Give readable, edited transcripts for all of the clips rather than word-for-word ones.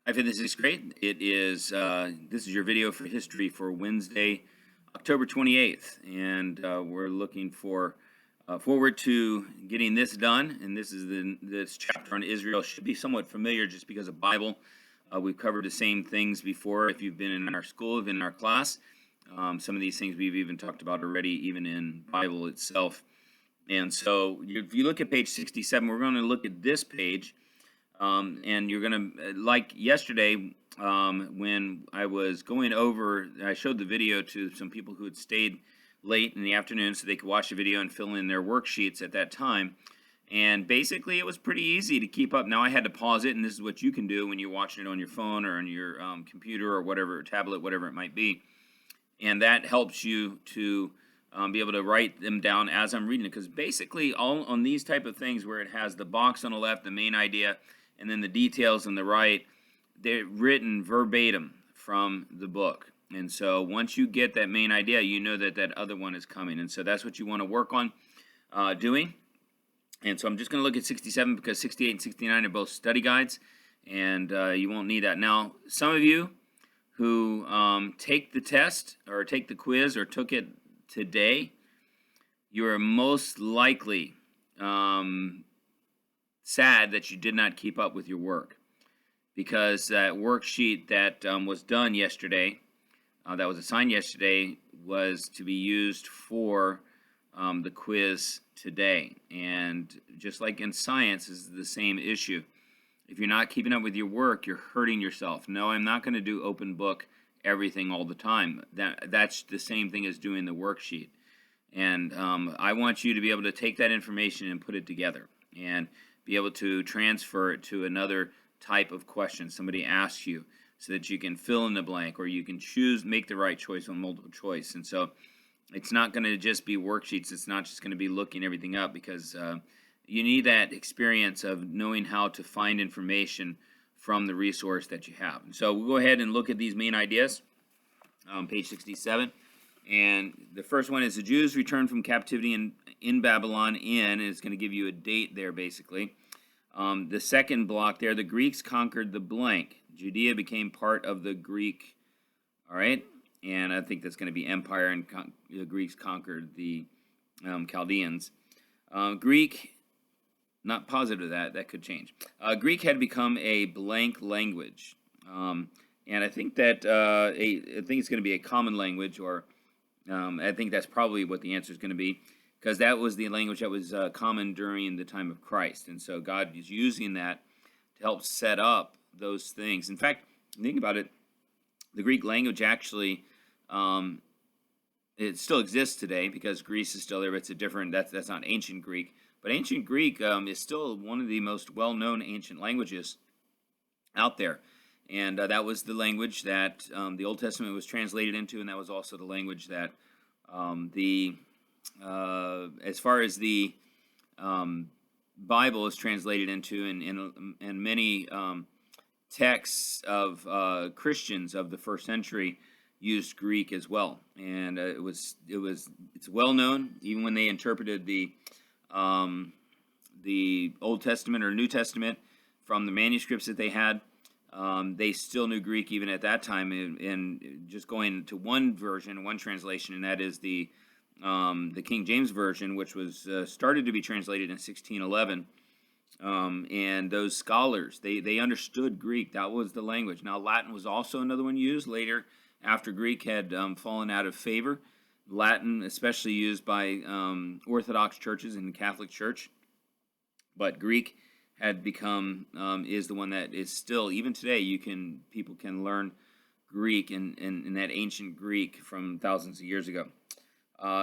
Hi, this is great. This is your video for history for Wednesday, October 28th, and we're looking forward to getting this done. And this chapter on Israel should be somewhat familiar just because of Bible. We've covered the same things before. If you've been in our school, in our class, some of these things we've even talked about already, even in Bible itself. And so, if you look at page 67, we're going to look at this page. And you're going to, like yesterday, when I was going over, I showed the video to some people who had stayed late in the afternoon so they could watch the video and fill in their worksheets at that time. And basically, it was pretty easy to keep up. Now, I had to pause it, and this is what you can do when you're watching it on your phone or on your computer or whatever, tablet, whatever it might be. And that helps you to be able to write them down as I'm reading it. Because basically, all on these type of things where it has the box on the left, the main idea, and then the details on the right, they're written verbatim from the book. And so once you get that main idea, you know that that other one is coming. And so that's what you want to work on doing. And so I'm just going to look at 67 because 68 and 69 are both study guides, and you won't need that. Now, some of you who take the test or take the quiz or took it today, you are most likely sad that you did not keep up with your work, because that worksheet that was done yesterday, that was assigned yesterday, was to be used for the quiz today. And just like in science, is the same issue. If you're not keeping up with your work, you're hurting yourself. No, I'm not going to do open book everything all the time. That's the same thing as doing the worksheet. And I want you to be able to take that information and put it together and be able to transfer it to another type of question somebody asks you, so that you can fill in the blank, or you can make the right choice on multiple choice. And so it's not going to just be worksheets. It's not just going to be looking everything up, because you need that experience of knowing how to find information from the resource that you have. And so we'll go ahead and look at these main ideas on page 67. And the first one is the Jews returned from captivity in Babylon and it's going to give you a date there, basically. The second block there, the Greeks conquered the blank. Judea became part of the Greek, all right? And I think that's going to be empire, and the Greeks conquered the Chaldeans. Greek, not positive that could change. Greek had become a blank language. And I think that I think it's going to be a common language, or I think that's probably what the answer is going to be, because that was the language that was common during the time of Christ. And so God is using that to help set up those things. In fact, think about it, the Greek language actually, it still exists today because Greece is still there, but it's a different, that's not ancient Greek. But ancient Greek is still one of the most well-known ancient languages out there. And that was the language that the Old Testament was translated into, and that was also the language that as far as the Bible is translated into, and many texts of Christians of the first century used Greek as well. And it's well known, even when they interpreted the Old Testament or New Testament from the manuscripts that they had. They still knew Greek even at that time, and just going to one version, one translation, and that is the King James Version, which was started to be translated in 1611. And those scholars, they understood Greek. That was the language. Now, Latin was also another one used later after Greek had fallen out of favor. Latin, especially used by Orthodox churches and the Catholic Church. But Greek had become is the one that is still, even today, people can learn Greek in that ancient Greek from thousands of years ago.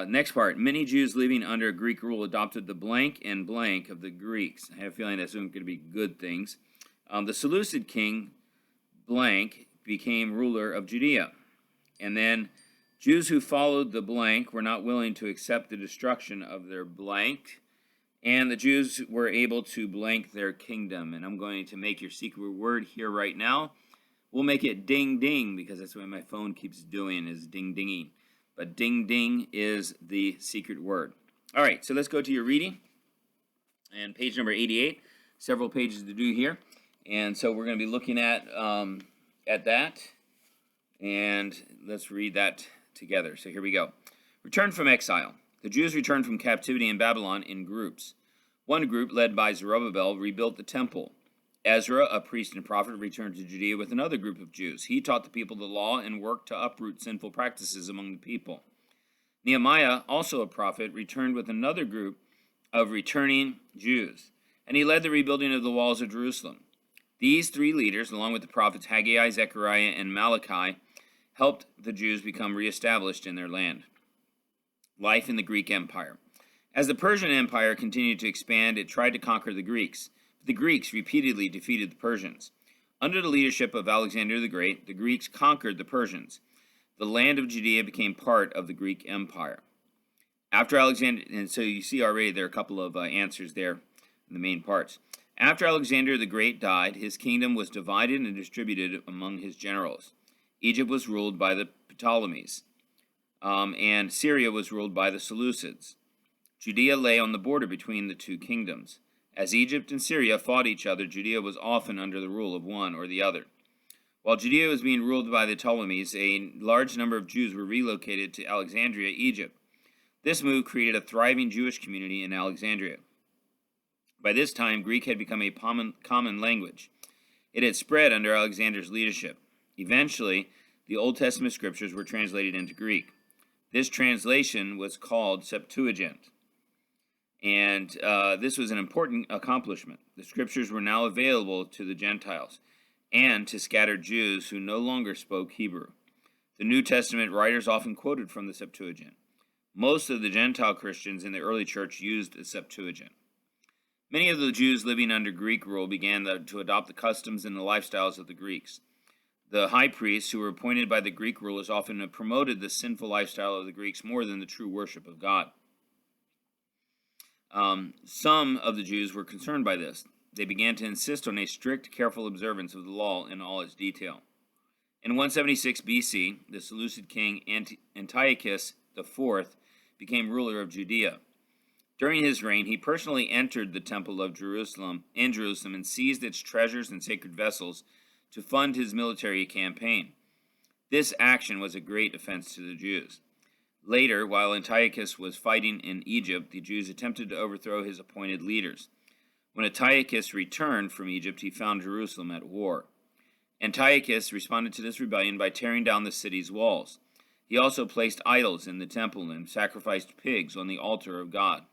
Next part, many Jews living under Greek rule adopted the blank and blank of the Greeks. I have a feeling that's going to be good things. The Seleucid king blank became ruler of Judea. And then Jews who followed the blank were not willing to accept the destruction of their blank. And the Jews were able to blank their kingdom. And I'm going to make your secret word here right now. We'll make it ding ding, because that's what my phone keeps doing, is ding dinging. But ding ding is the secret word. All right, so let's go to your reading. And page number 88, several pages to do here. And so we're going to be looking at that, and let's read that together. So here we go. Return from exile. The Jews returned from captivity in Babylon in groups. One group, led by Zerubbabel, rebuilt the temple. Ezra, a priest and prophet, returned to Judea with another group of Jews. He taught the people the law and worked to uproot sinful practices among the people. Nehemiah, also a prophet, returned with another group of returning Jews, and he led the rebuilding of the walls of Jerusalem. These three leaders, along with the prophets Haggai, Zechariah, and Malachi, helped the Jews become reestablished in their land. Life in the Greek Empire. As the Persian Empire continued to expand, it tried to conquer the Greeks. But the Greeks repeatedly defeated the Persians. Under the leadership of Alexander the Great, the Greeks conquered the Persians. The land of Judea became part of the Greek Empire. After Alexander, and so you see already there are a couple of answers there in the main parts. After Alexander the Great died, his kingdom was divided and distributed among his generals. Egypt was ruled by the Ptolemies, and Syria was ruled by the Seleucids. Judea lay on the border between the two kingdoms. As Egypt and Syria fought each other, Judea was often under the rule of one or the other. While Judea was being ruled by the Ptolemies, a large number of Jews were relocated to Alexandria, Egypt. This move created a thriving Jewish community in Alexandria. By this time, Greek had become a common language. It had spread under Alexander's leadership. Eventually, the Old Testament scriptures were translated into Greek. This translation was called Septuagint, and this was an important accomplishment. The scriptures were now available to the Gentiles and to scattered Jews who no longer spoke Hebrew. The New Testament writers often quoted from the Septuagint. Most of the Gentile Christians in the early church used the Septuagint. Many of the Jews living under Greek rule began to adopt the customs and the lifestyles of the Greeks. The high priests, who were appointed by the Greek rulers, often promoted the sinful lifestyle of the Greeks more than the true worship of God. Some of the Jews were concerned by this. They began to insist on a strict, careful observance of the law in all its detail. In 176 BC, the Seleucid king Antiochus IV became ruler of Judea. During his reign, he personally entered the temple of Jerusalem and seized its treasures and sacred vessels to fund his military campaign. This action was a great offense to the Jews. Later, while Antiochus was fighting in Egypt, the Jews attempted to overthrow his appointed leaders. When Antiochus returned from Egypt, he found Jerusalem at war. Antiochus responded to this rebellion by tearing down the city's walls. He also placed idols in the temple and sacrificed pigs on the altar of God.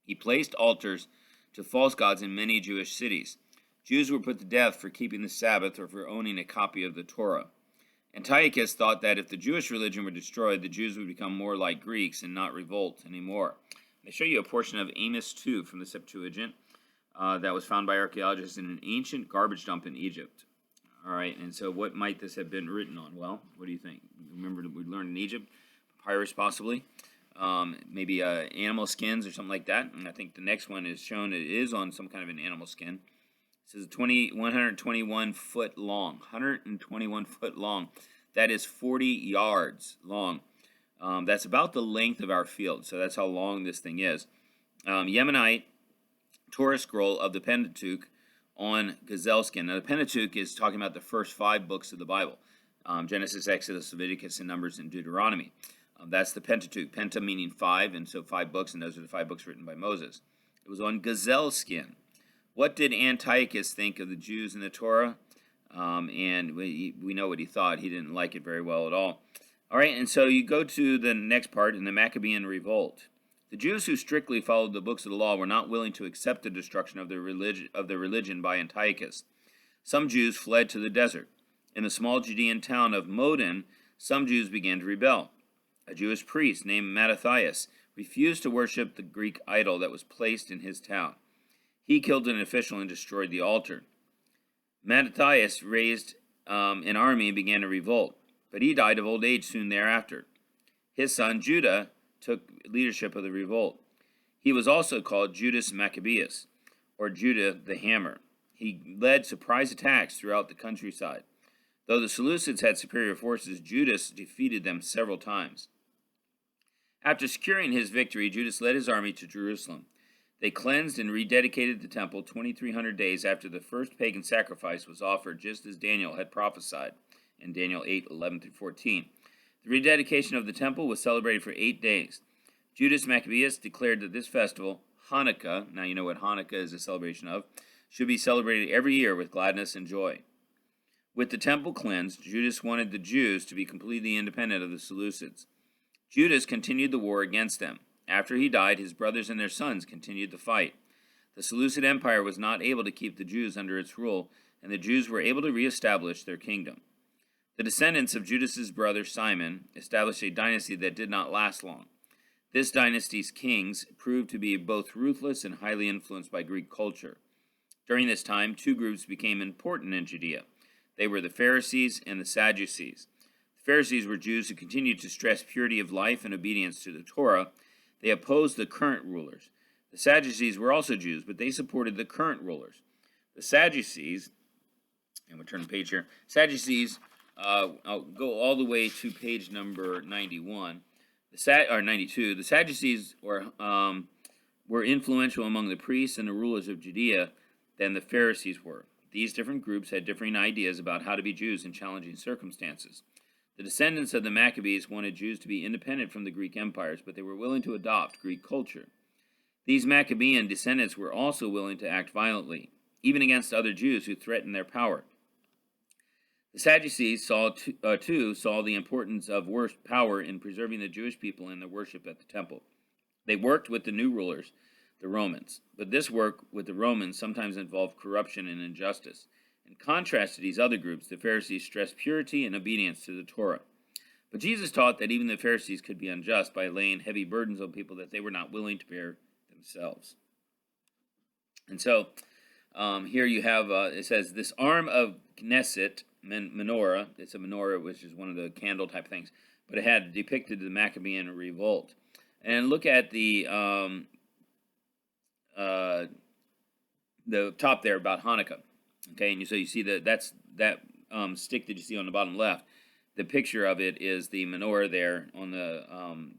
He placed altars to false gods in many Jewish cities. Jews were put to death for keeping the Sabbath or for owning a copy of the Torah. Antiochus thought that if the Jewish religion were destroyed, the Jews would become more like Greeks and not revolt anymore. I show you a portion of Amos 2 from the Septuagint that was found by archaeologists in an ancient garbage dump in Egypt. All right, and so what might this have been written on? Well, what do you think? Remember we learned in Egypt, papyrus possibly, maybe animal skins or something like that. And I think the next one is shown it is on some kind of an animal skin. It says 121 foot long, 121 foot long. That is 40 yards long. That's about the length of our field, so that's how long this thing is. Yemenite Torah scroll of the Pentateuch on gazelle skin. Now, the Pentateuch is talking about the first 5 books of the Bible. Genesis, Exodus, Leviticus, and Numbers, and Deuteronomy. That's the Pentateuch. Penta meaning 5, and so 5 books, and those are the 5 books written by Moses. It was on gazelle skin. What did Antiochus think of the Jews in the Torah? And we know what he thought. He didn't like it very well at all. All right, and so you go to the next part in the Maccabean Revolt. The Jews who strictly followed the books of the law were not willing to accept the destruction of their religion by Antiochus. Some Jews fled to the desert. In the small Judean town of Modin, some Jews began to rebel. A Jewish priest named Mattathias refused to worship the Greek idol that was placed in his town. He killed an official and destroyed the altar. Mattathias raised an army and began a revolt, but he died of old age soon thereafter. His son Judah took leadership of the revolt. He was also called Judas Maccabeus, or Judah the Hammer. He led surprise attacks throughout the countryside. Though the Seleucids had superior forces, Judas defeated them several times. After securing his victory, Judas led his army to Jerusalem. They cleansed and rededicated the temple 2,300 days after the first pagan sacrifice was offered, just as Daniel had prophesied in Daniel 8:11-14. The rededication of the temple was celebrated for 8 days. Judas Maccabeus declared that this festival, Hanukkah, now you know what Hanukkah is a celebration of, should be celebrated every year with gladness and joy. With the temple cleansed, Judas wanted the Jews to be completely independent of the Seleucids. Judas continued the war against them. After he died, his brothers and their sons continued the fight. The Seleucid Empire was not able to keep the Jews under its rule, and the Jews were able to reestablish their kingdom. The descendants of Judas's brother Simon established a dynasty that did not last long. This dynasty's kings proved to be both ruthless and highly influenced by Greek culture. During this time, two groups became important in Judea. They were the Pharisees and the Sadducees. The Pharisees were Jews who continued to stress purity of life and obedience to the Torah. They opposed the current rulers. The Sadducees were also Jews, but they supported the current rulers. The Sadducees, and we'll turn the page here, Sadducees, I'll go all the way to page number 91, or 92. The Sadducees were influential among the priests and the rulers of Judea than the Pharisees were. These different groups had differing ideas about how to be Jews in challenging circumstances. The descendants of the Maccabees wanted Jews to be independent from the Greek empires, but they were willing to adopt Greek culture. These Maccabean descendants were also willing to act violently, even against other Jews who threatened their power. The Sadducees saw the importance of power in preserving the Jewish people and their worship at the temple. They worked with the new rulers, the Romans, but this work with the Romans sometimes involved corruption and injustice. In contrast to these other groups, the Pharisees stressed purity and obedience to the Torah. But Jesus taught that even the Pharisees could be unjust by laying heavy burdens on people that they were not willing to bear themselves. And so here you have, it says, this arm of Knesset, menorah, it's a menorah, which is one of the candle type things, but it had depicted the Maccabean revolt. And look at the top there about Hanukkah. Okay, and so you see that stick that you see on the bottom left. The picture of it is the menorah there on the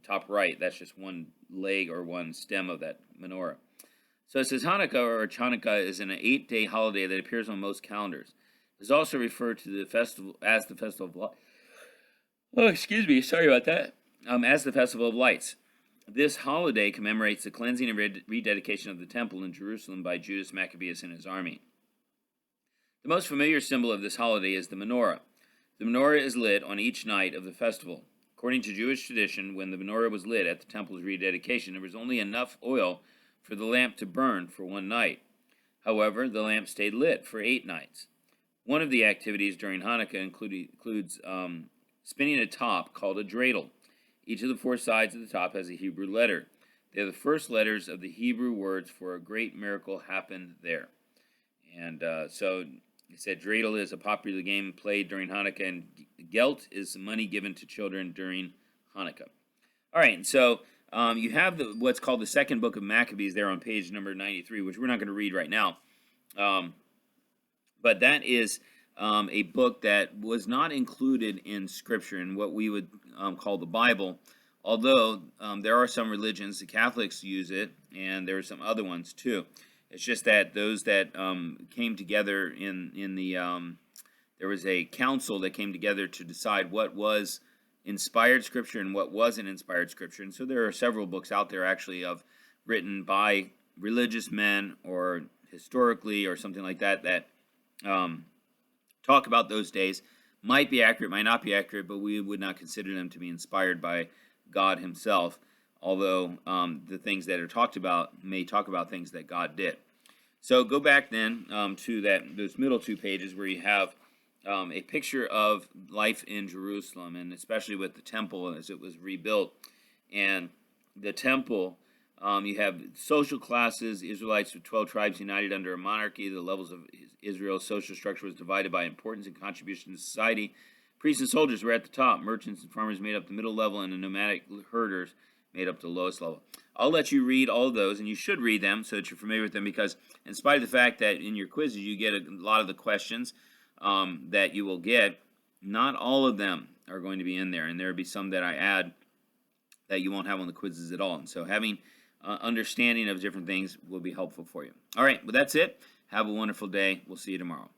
top right. That's just one leg or one stem of that menorah. So it says Hanukkah or Chanukah is an 8-day holiday that appears on most calendars. It is also referred to the festival as the Festival of Lights. Oh, excuse me, sorry about that. As the Festival of Lights. This holiday commemorates the cleansing and rededication of the temple in Jerusalem by Judas Maccabeus and his army. The most familiar symbol of this holiday is the menorah. The menorah is lit on each night of the festival. According to Jewish tradition, when the menorah was lit at the temple's rededication, there was only enough oil for the lamp to burn for one night. However, the lamp stayed lit for 8 nights. One of the activities during Hanukkah includes spinning a top called a dreidel. Each of the 4 sides of the top has a Hebrew letter. They are the first letters of the Hebrew words for a great miracle happened there. And so it said dreidel is a popular game played during Hanukkah, and gelt is money given to children during Hanukkah. All right, and so you have what's called the second book of Maccabees there on page number 93, which we're not going to read right now. But that is a book that was not included in Scripture in what we would call the Bible, although there are some religions, the Catholics use it, and there are some other ones too. It's just that those that came together in the there was a council that came together to decide what was inspired Scripture and what wasn't inspired Scripture. And so there are several books out there actually written by religious men or historically or something like that talk about those days. Might be accurate, might not be accurate, but we would not consider them to be inspired by God himself, although the things that are talked about may talk about things that God did. So go back then to those middle 2 pages where you have a picture of life in Jerusalem, and especially with the temple as it was rebuilt. And the temple, you have social classes, Israelites with 12 tribes united under a monarchy. The levels of Israel's social structure was divided by importance and contribution to society. Priests and soldiers were at the top. Merchants and farmers made up the middle level, and the nomadic herders made up the lowest level. I'll let you read all of those, and you should read them so that you're familiar with them, because in spite of the fact that in your quizzes you get a lot of the questions that you will get, not all of them are going to be in there, and there will be some that I add that you won't have on the quizzes at all. And so having understanding of different things will be helpful for you. All right, well, that's it. Have a wonderful day. We'll see you tomorrow.